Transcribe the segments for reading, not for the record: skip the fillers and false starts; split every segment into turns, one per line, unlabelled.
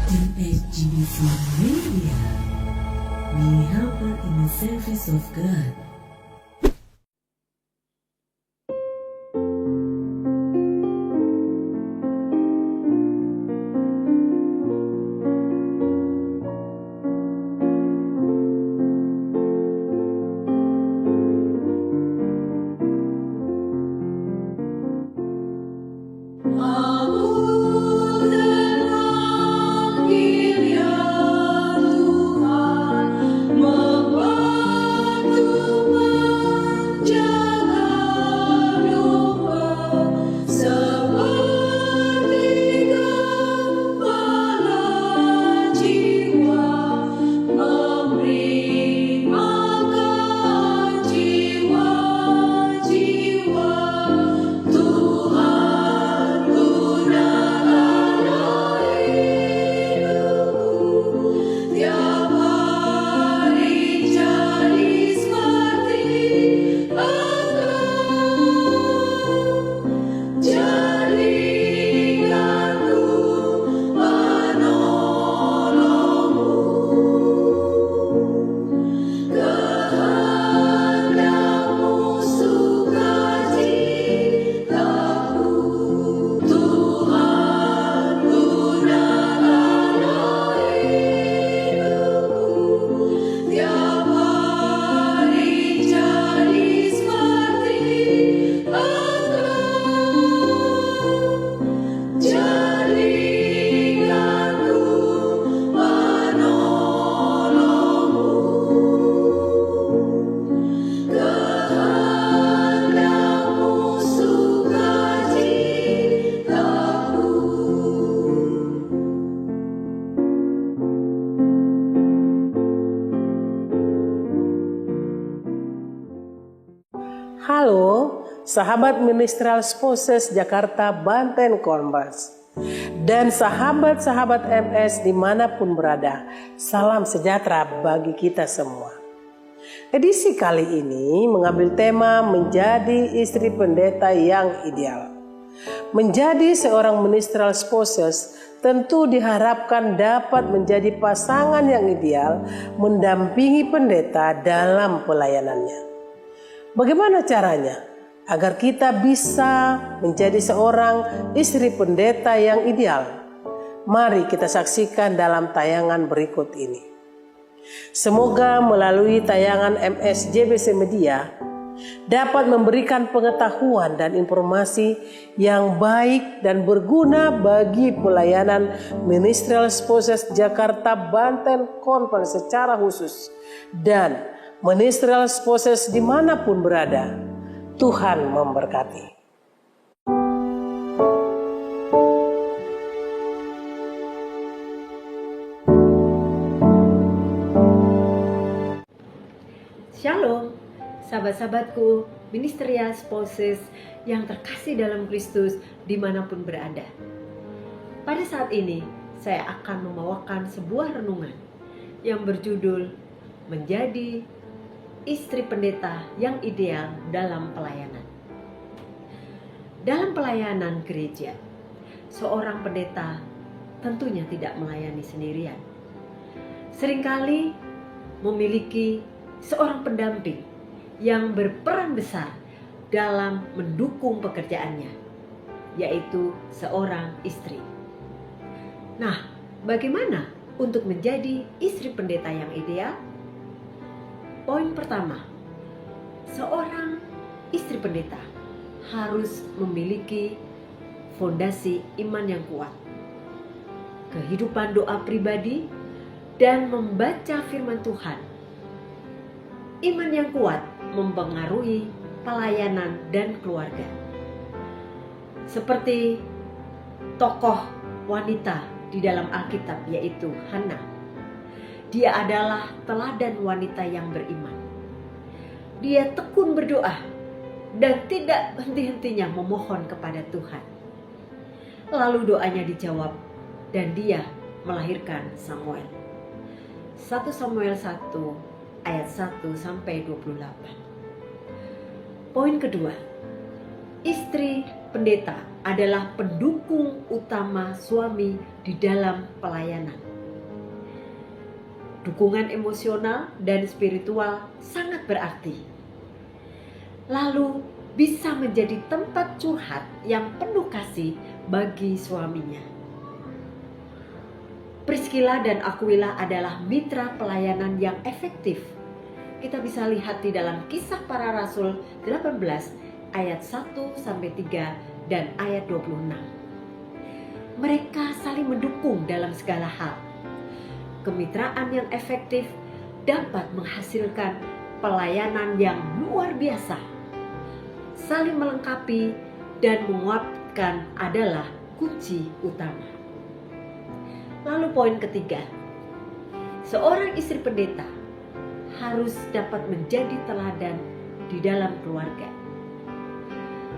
MSGBC Media. We help her in the service of God.
Halo, sahabat Ministerial Spouses Jakarta Banten Konvers dan sahabat-sahabat MS dimanapun berada, salam sejahtera bagi kita semua. Edisi kali ini mengambil tema menjadi istri pendeta yang ideal. Menjadi seorang Ministerial Spouses tentu diharapkan dapat menjadi pasangan yang ideal mendampingi pendeta dalam pelayanannya. Bagaimana caranya agar kita bisa menjadi seorang istri pendeta yang ideal? Mari kita saksikan dalam tayangan berikut ini. Semoga melalui tayangan MSJBC Media dapat memberikan pengetahuan dan informasi yang baik dan berguna bagi pelayanan Ministerial Spouses Jakarta Banten Konvers secara khusus dan Ministerial Spouses dimanapun berada. Tuhan memberkati.
Shalom, sahabat-sahabatku, Ministerial Spouses yang terkasih dalam Kristus dimanapun berada. Pada saat ini, saya akan membawakan sebuah renungan yang berjudul Menjadi Istri Pendeta yang Ideal dalam Pelayanan. Dalam pelayanan gereja, seorang pendeta tentunya tidak melayani sendirian. Seringkali memiliki seorang pendamping yang berperan besar dalam mendukung pekerjaannya, yaitu seorang istri. Nah, bagaimana untuk menjadi istri pendeta yang ideal? Poin pertama, seorang istri pendeta harus memiliki fondasi iman yang kuat, kehidupan doa pribadi, dan membaca firman Tuhan. Iman yang kuat mempengaruhi pelayanan dan keluarga. Seperti tokoh wanita di dalam Alkitab, yaitu Hana. Dia adalah teladan wanita yang beriman. Dia tekun berdoa dan tidak henti-hentinya memohon kepada Tuhan. Lalu doanya dijawab dan dia melahirkan Samuel. 1 Samuel 1 ayat 1 sampai 28. Poin kedua, istri pendeta adalah pendukung utama suami di dalam pelayanan. Dukungan emosional dan spiritual sangat berarti. Lalu bisa menjadi tempat curhat yang penuh kasih bagi suaminya. Priscilla dan Aquila adalah mitra pelayanan yang efektif. Kita bisa lihat di dalam Kisah Para Rasul 18 ayat 1-3 dan ayat 26. Mereka saling mendukung dalam segala hal. Kemitraan yang efektif dapat menghasilkan pelayanan yang luar biasa. Saling melengkapi dan menguatkan adalah kunci utama. Lalu poin ketiga, seorang istri pendeta harus dapat menjadi teladan di dalam keluarga.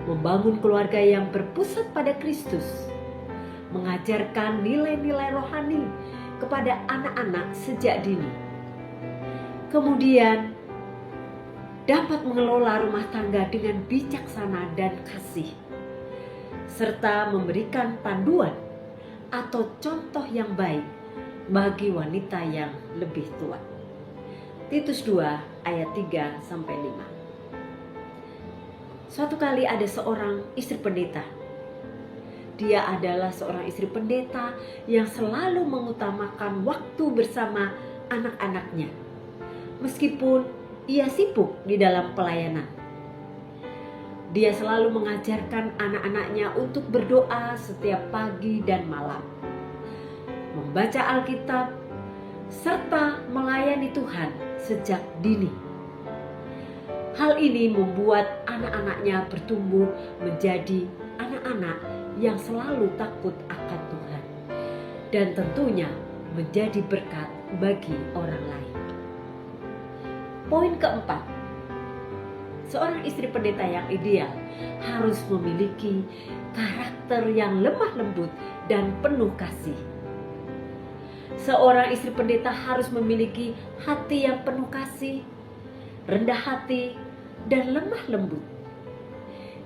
Membangun keluarga yang berpusat pada Kristus, mengajarkan nilai-nilai rohani kepada anak-anak sejak dini. Kemudian dapat mengelola rumah tangga dengan bijaksana dan kasih, serta memberikan panduan atau contoh yang baik bagi wanita yang lebih tua. Titus 2 ayat 3-5. Suatu kali ada seorang istri pendeta. Dia adalah seorang istri pendeta yang selalu mengutamakan waktu bersama anak-anaknya, meskipun ia sibuk di dalam pelayanan. Dia selalu mengajarkan anak-anaknya untuk berdoa setiap pagi dan malam, membaca Alkitab, serta melayani Tuhan sejak dini. Hal ini membuat anak-anaknya bertumbuh menjadi anak-anak yang selalu takut akan Tuhan, dan tentunya menjadi berkat bagi orang lain. Poin keempat, seorang istri pendeta yang ideal harus memiliki karakter yang lemah lembut dan penuh kasih. Seorang istri pendeta harus memiliki hati yang penuh kasih, rendah hati, dan lemah lembut.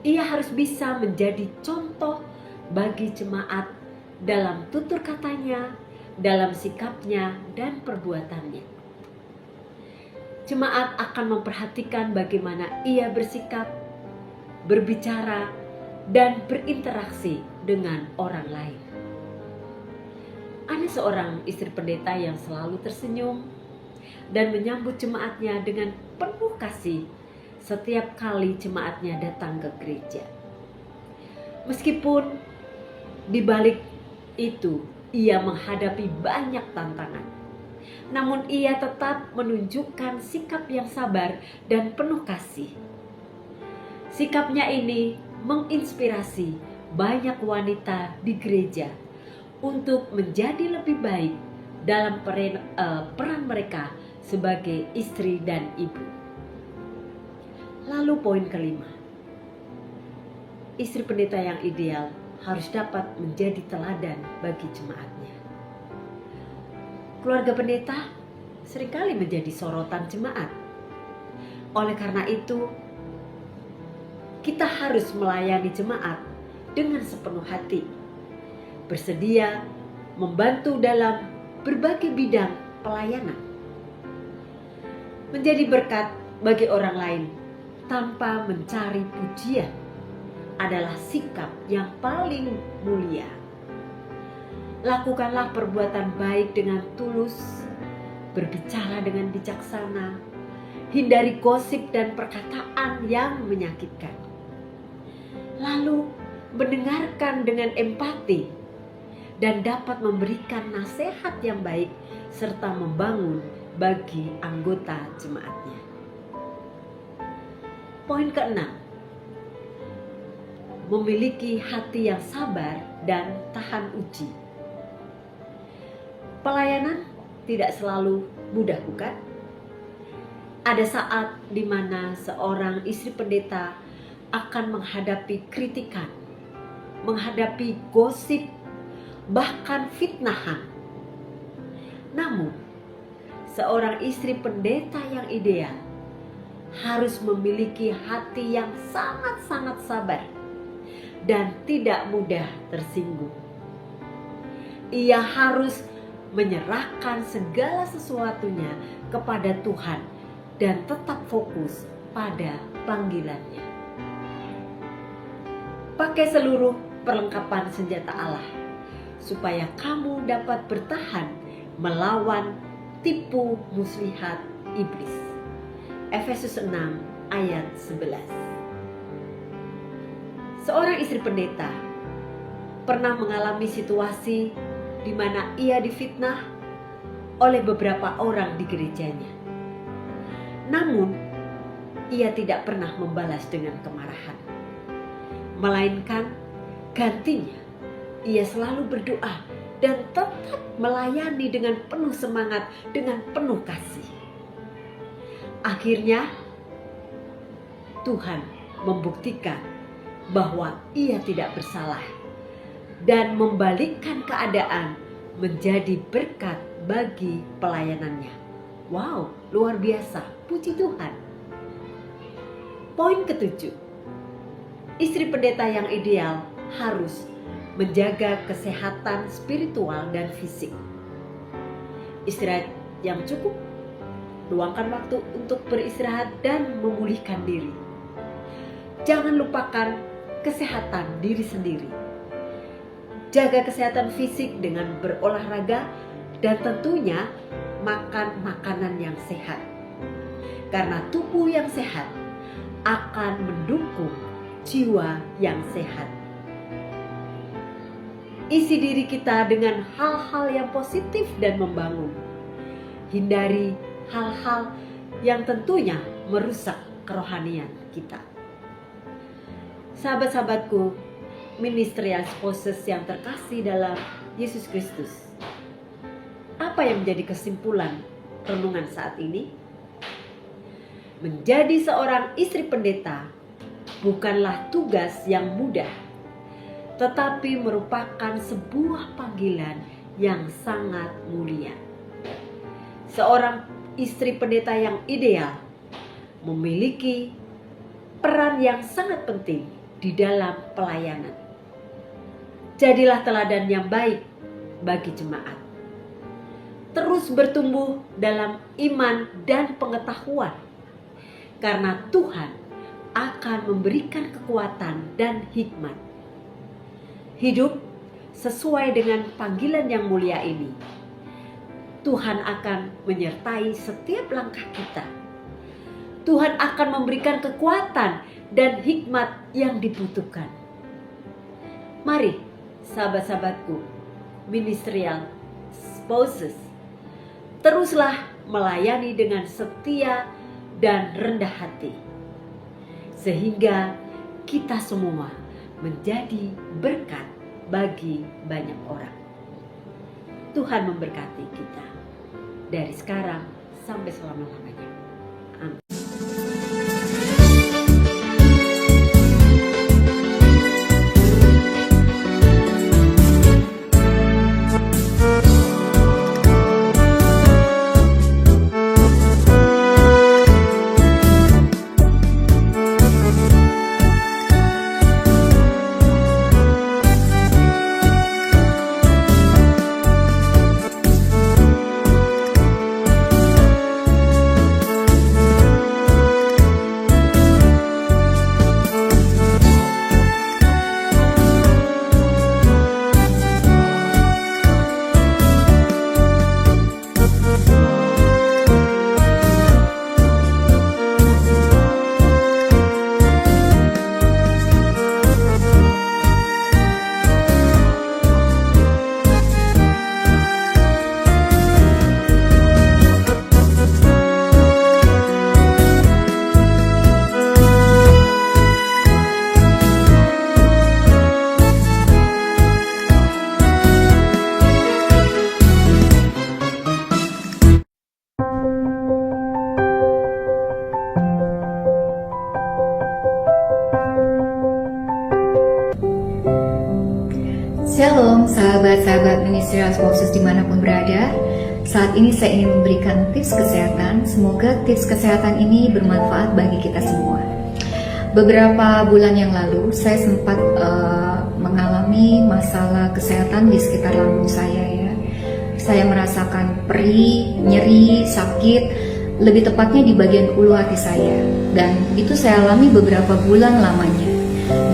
Ia harus bisa menjadi contoh bagi jemaat dalam tutur katanya, dalam sikapnya, dan perbuatannya. Jemaat akan memperhatikan bagaimana ia bersikap, berbicara, dan berinteraksi dengan orang lain. Ada seorang istri pendeta yang selalu tersenyum dan menyambut jemaatnya dengan penuh kasih setiap kali jemaatnya datang ke gereja. Meskipun di balik itu ia menghadapi banyak tantangan, namun ia tetap menunjukkan sikap yang sabar dan penuh kasih. Sikapnya ini menginspirasi banyak wanita di gereja untuk menjadi lebih baik dalam peran mereka sebagai istri dan ibu. Lalu poin kelima, istri pendeta yang ideal harus dapat menjadi teladan bagi jemaatnya. Keluarga pendeta seringkali menjadi sorotan jemaat. Oleh karena itu, kita harus melayani jemaat dengan sepenuh hati, bersedia membantu dalam berbagai bidang pelayanan. Menjadi berkat bagi orang lain tanpa mencari pujian adalah sikap yang paling mulia. Lakukanlah perbuatan baik dengan tulus, berbicara dengan bijaksana, hindari gosip dan perkataan yang menyakitkan. Lalu mendengarkan dengan empati dan dapat memberikan nasihat yang baik serta membangun bagi anggota jemaatnya. Poin keenam, memiliki hati yang sabar dan tahan uji. Pelayanan tidak selalu mudah, bukan? Ada saat di mana seorang istri pendeta akan menghadapi kritikan, menghadapi gosip, bahkan fitnahan. Namun, seorang istri pendeta yang ideal harus memiliki hati yang sangat-sangat sabar dan tidak mudah tersinggung. Ia harus menyerahkan segala sesuatunya kepada Tuhan dan tetap fokus pada panggilannya. Pakai seluruh perlengkapan senjata Allah supaya kamu dapat bertahan melawan tipu muslihat iblis. Efesus 6 ayat 11. Seorang istri pendeta pernah mengalami situasi di mana ia difitnah oleh beberapa orang di gerejanya. Namun, ia tidak pernah membalas dengan kemarahan. Melainkan gantinya, ia selalu berdoa dan tetap melayani dengan penuh semangat, dengan penuh kasih. Akhirnya, Tuhan membuktikan bahwa ia tidak bersalah dan membalikkan keadaan menjadi berkat bagi pelayanannya. Wow, luar biasa, puji Tuhan. Poin ketujuh, istri pendeta yang ideal harus menjaga kesehatan spiritual dan fisik. Istirahat yang cukup, luangkan waktu untuk beristirahat dan memulihkan diri. Jangan lupakan kesehatan diri sendiri. Jaga kesehatan fisik dengan berolahraga dan tentunya makan makanan yang sehat. Karena tubuh yang sehat akan mendukung jiwa yang sehat. Isi diri kita dengan hal-hal yang positif dan membangun. Hindari hal-hal yang tentunya merusak kerohanian kita. Sahabat-sahabatku, ministerial spouses yang terkasih dalam Yesus Kristus, apa yang menjadi kesimpulan renungan saat ini? Menjadi seorang istri pendeta bukanlah tugas yang mudah, tetapi merupakan sebuah panggilan yang sangat mulia. Seorang istri pendeta yang ideal memiliki peran yang sangat penting di dalam pelayanan. Jadilah teladan yang baik bagi jemaat. Terus bertumbuh dalam iman dan pengetahuan, karena Tuhan akan memberikan kekuatan dan hikmat. Hidup sesuai dengan panggilan yang mulia ini. Tuhan akan menyertai setiap langkah kita. Tuhan akan memberikan kekuatan dan hikmat yang dibutuhkan. Mari, sahabat-sahabatku, ministerial spouses, teruslah melayani dengan setia dan rendah hati, sehingga kita semua menjadi berkat bagi banyak orang. Tuhan memberkati kita dari sekarang sampai selama-lamanya. Amin.
Shalom sahabat-sahabat Ministerial Spouses dimanapun berada. Saat ini saya ingin memberikan tips kesehatan. Semoga tips kesehatan ini bermanfaat bagi kita semua. Beberapa bulan yang lalu saya sempat mengalami masalah kesehatan di sekitar lambung saya ya. Saya merasakan perih, nyeri, sakit, lebih tepatnya di bagian ulu hati saya. Dan itu saya alami beberapa bulan lamanya.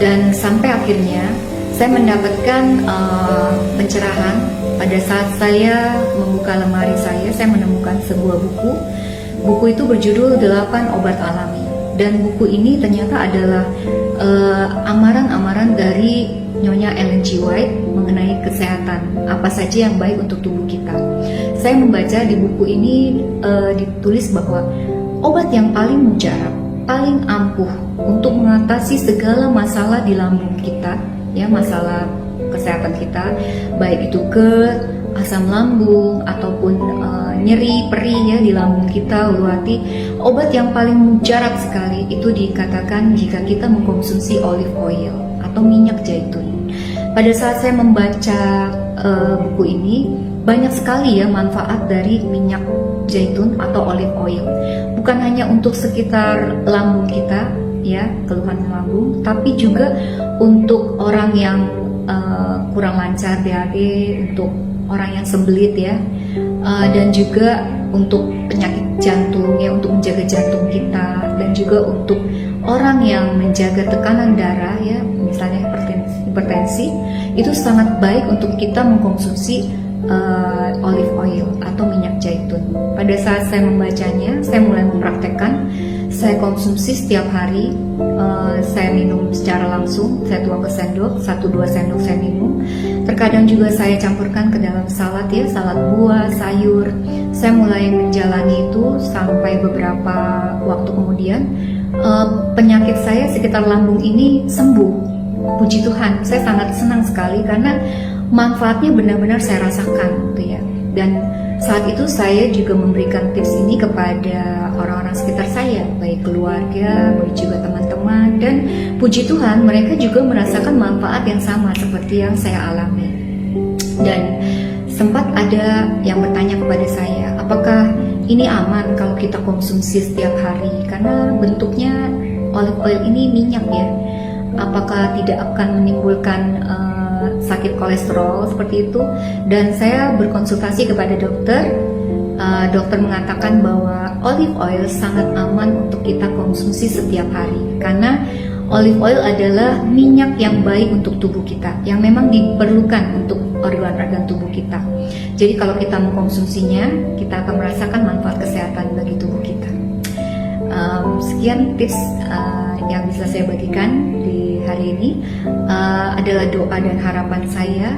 Dan sampai akhirnya saya mendapatkan pencerahan pada saat saya membuka lemari saya menemukan sebuah buku. Buku itu berjudul 8 Obat Alami. Dan buku ini ternyata adalah amaran-amaran dari Nyonya Ellen G. White mengenai kesehatan, apa saja yang baik untuk tubuh kita. Saya membaca di buku ini ditulis bahwa obat yang paling mujarab, paling ampuh untuk mengatasi segala masalah di lambung kita, ya, masalah kesehatan kita, baik itu asam lambung ataupun nyeri, perih ya di lambung kita, ulu hati. Obat yang paling mujarab sekali itu dikatakan jika kita mengkonsumsi olive oil atau minyak zaitun. Pada saat saya membaca buku ini, banyak sekali ya manfaat dari minyak zaitun atau olive oil. Bukan hanya untuk sekitar lambung kita ya, keluhan lambung, tapi juga untuk orang yang kurang lancar BAB, untuk orang yang sembelit ya, dan juga untuk penyakit jantung ya, untuk menjaga jantung kita, dan juga untuk orang yang menjaga tekanan darah ya, misalnya hipertensi, itu sangat baik untuk kita mengkonsumsi olive oil atau minyak zaitun. Pada saat saya membacanya, saya mulai mempraktekkan. Saya konsumsi setiap hari. Saya minum secara langsung, saya tuang ke sendok, 1-2 sendok saya minum. Terkadang juga saya campurkan ke dalam salad ya, salad buah, sayur. Saya mulai menjalani itu sampai beberapa waktu kemudian penyakit saya sekitar lambung ini sembuh. Puji Tuhan, saya sangat senang sekali karena manfaatnya benar-benar saya rasakan gitu ya. Dan saat itu saya juga memberikan tips ini kepada orang-orang sekitar saya, baik keluarga, baik juga teman-teman, dan puji Tuhan mereka juga merasakan manfaat yang sama seperti yang saya alami. Dan sempat ada yang bertanya kepada saya, apakah ini aman kalau kita konsumsi setiap hari? Karena bentuknya olive oil ini minyak ya, apakah tidak akan menimbulkan sakit kolesterol seperti itu? Dan saya berkonsultasi kepada dokter. Dokter mengatakan bahwa olive oil sangat aman untuk kita konsumsi setiap hari, karena olive oil adalah minyak yang baik untuk tubuh kita, yang memang diperlukan untuk organ-organ tubuh kita. Jadi kalau kita mengkonsumsinya, kita akan merasakan manfaat kesehatan bagi tubuh kita. Sekian tips yang bisa saya bagikan di hari ini. Adalah doa dan harapan saya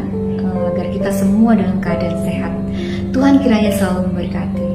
agar kita semua dalam keadaan sehat. Tuhan kiranya selalu memberkati.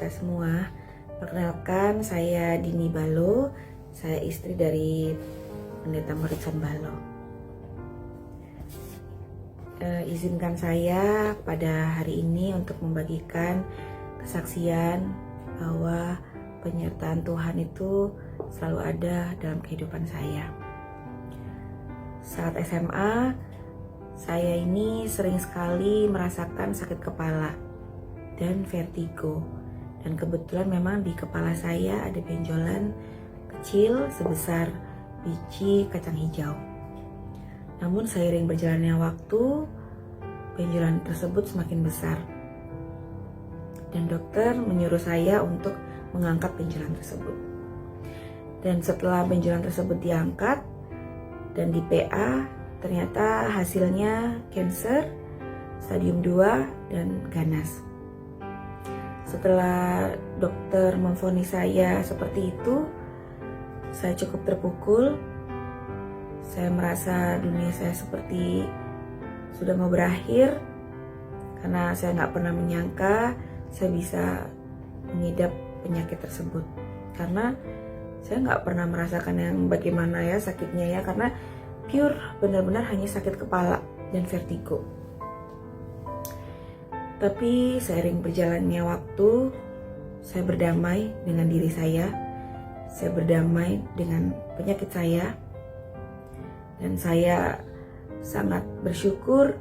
kita semua. Perkenalkan, saya Dini Balo, saya istri dari Pendeta Morrison Balo. Izinkan saya pada hari ini untuk membagikan kesaksian bahwa penyertaan Tuhan itu selalu ada dalam kehidupan saya. Saat SMA, saya ini sering sekali merasakan sakit kepala dan vertigo. Dan kebetulan memang di kepala saya ada benjolan kecil sebesar biji kacang hijau. Namun seiring berjalannya waktu, benjolan tersebut semakin besar. Dan dokter menyuruh saya untuk mengangkat benjolan tersebut. Dan setelah benjolan tersebut diangkat dan di PA, ternyata hasilnya kanker stadium 2 dan ganas. Setelah dokter memvonis saya seperti itu, saya cukup terpukul. Saya merasa dunia saya seperti sudah mau berakhir, karena saya nggak pernah menyangka saya bisa mengidap penyakit tersebut. Karena saya nggak pernah merasakan yang bagaimana ya sakitnya ya, karena pure benar-benar hanya sakit kepala dan vertigo. Tapi seiring berjalannya waktu, saya berdamai dengan diri saya berdamai dengan penyakit saya, dan saya sangat bersyukur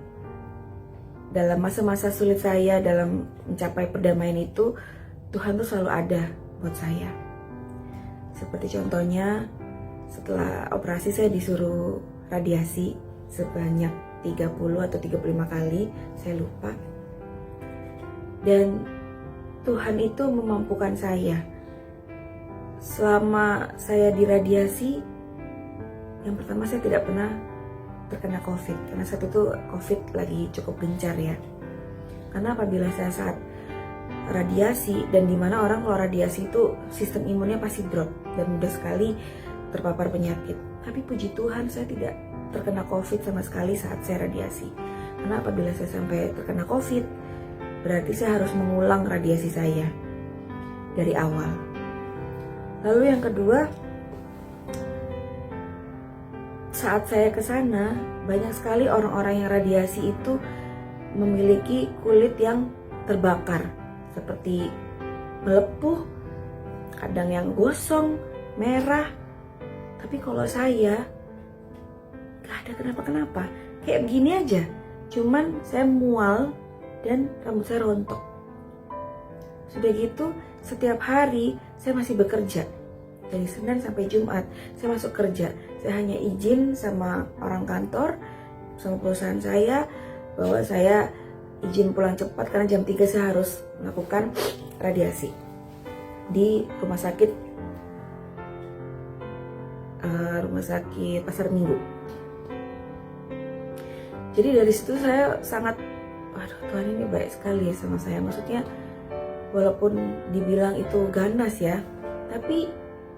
dalam masa-masa sulit saya dalam mencapai perdamaian itu, Tuhan tuh selalu ada buat saya. Seperti contohnya, setelah operasi saya disuruh radiasi sebanyak 30 atau 35 kali, saya lupa. Dan Tuhan itu memampukan saya. Selama saya diradiasi, yang pertama saya tidak pernah terkena COVID. Karena saat itu COVID lagi cukup gencar ya. Karena apabila saya saat radiasi, dan dimana orang kalau radiasi itu sistem imunnya pasti drop dan mudah sekali terpapar penyakit. Tapi puji Tuhan saya tidak terkena COVID sama sekali saat saya radiasi. Karena apabila saya sampai terkena COVID, berarti saya harus mengulang radiasi saya dari awal. Lalu yang kedua, saat saya ke sana, banyak sekali orang-orang yang radiasi itu memiliki kulit yang terbakar, seperti melepuh, kadang yang gosong, merah. Tapi kalau saya gak ada kenapa-kenapa, kayak begini aja. Cuman saya mual dan rambut saya rontok. Sudah gitu, setiap hari saya masih bekerja. Dari Senin sampai Jumat saya masuk kerja. Saya hanya izin sama orang kantor, sama perusahaan saya, bahwa saya izin pulang cepat karena jam 3 saya harus melakukan radiasi di rumah sakit Pasar Minggu. Jadi dari situ saya sangat, waduh, Tuhan ini baik sekali sama saya. Maksudnya walaupun dibilang itu ganas ya, tapi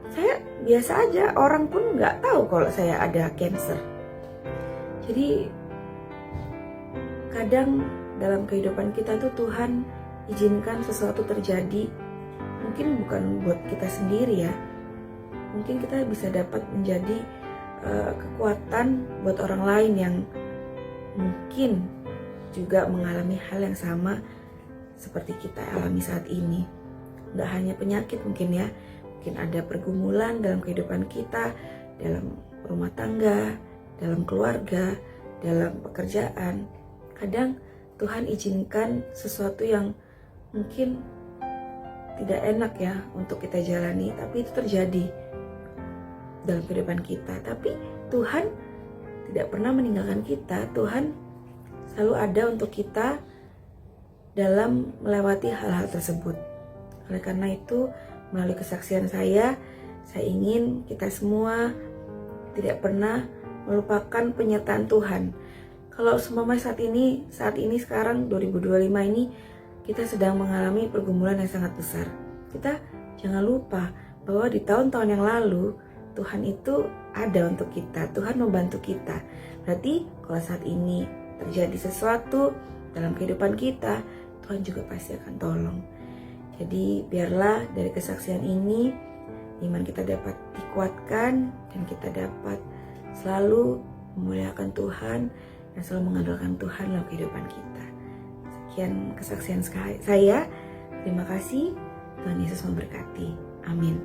saya biasa aja, orang pun nggak tahu kalau saya ada cancer. Jadi kadang dalam kehidupan kita tuh Tuhan izinkan sesuatu terjadi, mungkin bukan buat kita sendiri ya, mungkin kita bisa dapat menjadi kekuatan buat orang lain yang mungkin juga mengalami hal yang sama seperti kita alami saat ini. Nggak hanya penyakit mungkin ya, mungkin ada pergumulan dalam kehidupan kita, dalam rumah tangga, dalam keluarga, dalam pekerjaan. Kadang Tuhan izinkan sesuatu yang mungkin tidak enak ya untuk kita jalani, tapi itu terjadi dalam kehidupan kita. Tapi Tuhan tidak pernah meninggalkan kita. Tuhan selalu ada untuk kita dalam melewati hal-hal tersebut. Oleh karena itu, melalui kesaksian saya ingin kita semua tidak pernah melupakan penyertaan Tuhan. Kalau seumpamanya saat ini sekarang 2025 ini kita sedang mengalami pergumulan yang sangat besar, kita jangan lupa bahwa di tahun-tahun yang lalu Tuhan itu ada untuk kita, Tuhan membantu kita. Berarti kalau saat ini terjadi sesuatu dalam kehidupan kita, Tuhan juga pasti akan tolong. Jadi biarlah dari kesaksian ini iman kita dapat dikuatkan dan kita dapat selalu memuliakan Tuhan dan selalu mengandalkan Tuhan dalam kehidupan kita. Sekian kesaksian saya. Terima kasih. Tuhan Yesus memberkati. Amin.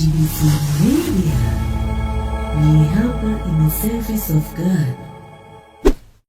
MSGBC Media, the helper in the service of God.